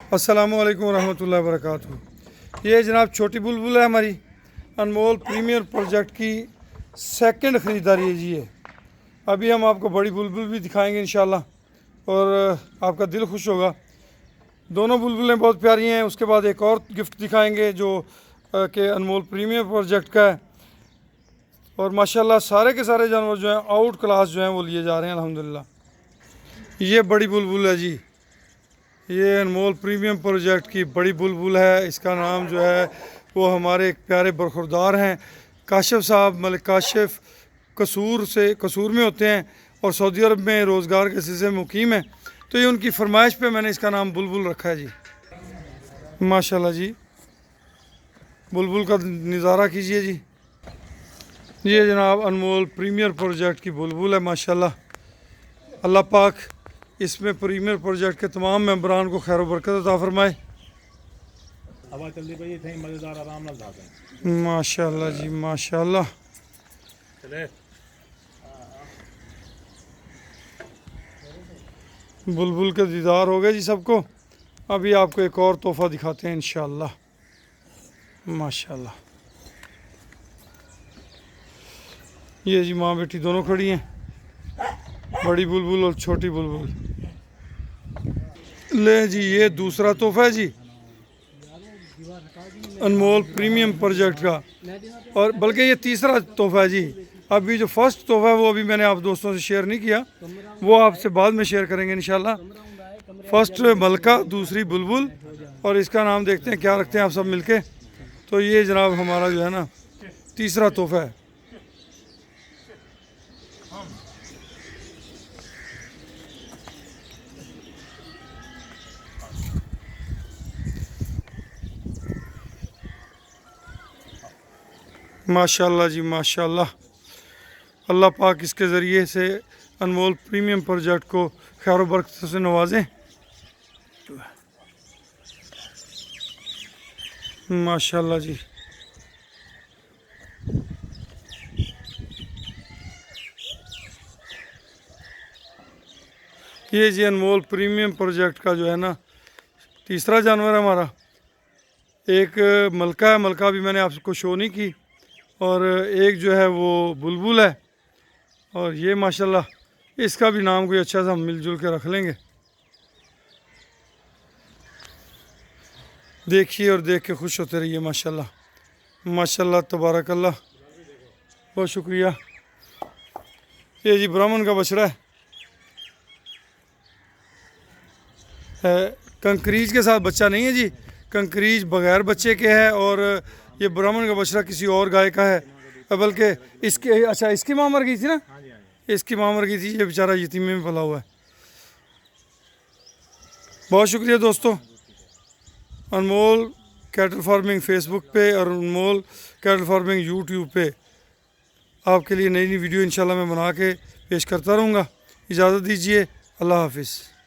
अस्सलाम वालेकुम रहमतुल्लाहि वबरकातुहू। ये जनाब छोटी बुलबुल है हमारी अनमोल प्रीमियर प्रोजेक्ट की सेकंड ख़रीदारी है जी। ये अभी हम आपको बड़ी बुलबुल भी दिखाएंगे इंशाल्लाह और आपका दिल खुश होगा। दोनों बुलबुलें बहुत प्यारी हैं। उसके बाद एक और गिफ्ट दिखाएंगे जो कि अनमोल प्रीमियर प्रोजेक्ट का है। और माशाल्लाह सारे के सारे जानवर जो हैं आउट क्लास जो हैं वो लिए जा रहे हैं अल्हम्दुलिल्लाह। ये बड़ी बुलबुल है जी, ये अनमोल प्रीमियम प्रोजेक्ट की बड़ी बुलबुल है। इसका नाम जो है वो हमारे एक प्यारे बरखुरदार हैं काशिफ साहब, मलिक काशिफ कसूर में होते हैं और सऊदी अरब में रोज़गार के सिलसिले में मुकीम है। तो ये उनकी फरमाइश पे मैंने इसका नाम बुलबुल रखा है जी। माशाल्लाह जी, बुलबुल का नज़ारा कीजिए जी। ये जनाब अनमोल प्रीमियर प्रोजेक्ट की बुलबुल है माशाल्लाह। अल्लाह पाक इसमें प्रीमियर प्रोजेक्ट के तमाम मेंबरान को खैर बरकत अता फरमाए। माशाल्लाह जी माशाल्लाह। बुलबुल के दीदार हो गए जी सबको। अभी आपको एक और तोहफ़ा दिखाते हैं इंशाल्लाह। माशाल्लाह ये जी माँ बेटी दोनों खड़ी हैं, बड़ी बुलबुल और छोटी बुलबुल। ले जी ये दूसरा तोहफ़ा है जी अनमोल प्रीमियम प्रोजेक्ट का, और बल्कि ये तीसरा तोहफ़ा है जी। अभी जो फर्स्ट तोहफ़ा है वो अभी मैंने आप दोस्तों से शेयर नहीं किया, वो आपसे बाद में शेयर करेंगे इंशाल्लाह। फर्स्ट मलका, दूसरी बुलबुल, और इसका नाम देखते हैं क्या रखते हैं आप सब मिलके। तो ये जनाब हमारा जो है ना तीसरा तोहफ़ा है। माशाल्लाह जी माशाल्लाह। अल्लाह पाक इसके ज़रिए से अनमोल प्रीमियम प्रोजेक्ट को खैर बरकत से नवाजें। माशाल्लाह जी। ये जी अनमोल प्रीमियम प्रोजेक्ट का जो है ना तीसरा जानवर है हमारा। एक मलका है, मलका भी मैंने आपको शो नहीं की, और एक जो है वो बुलबुल है। और ये माशाल्लाह इसका भी नाम कोई अच्छा सा हम मिलजुल के रख लेंगे। देखिए और देख के खुश होते रहिए माशाल्लाह माशाल्लाह तबारकल्लाह। बहुत शुक्रिया। ये जी ब्राह्मण का बछड़ा है, कंकरीज के साथ बच्चा नहीं है जी, कंकरीज बगैर बच्चे के है। और ये ब्राह्मण का बछड़ा किसी और गाय का है, बल्कि इसके अच्छा इसकी माँ मर गई थी ना, इसकी माँ मर गई थी, ये बेचारा यतीमे में पला हुआ है। बहुत शुक्रिया दोस्तों। अनमोल कैटल फार्मिंग फेसबुक पे और अनमोल कैटल फार्मिंग यूट्यूब पे आपके लिए नई नई वीडियो इंशाल्लाह मैं बना के पेश करता रहूँगा। इजाज़त दीजिए, अल्लाह हाफिज़।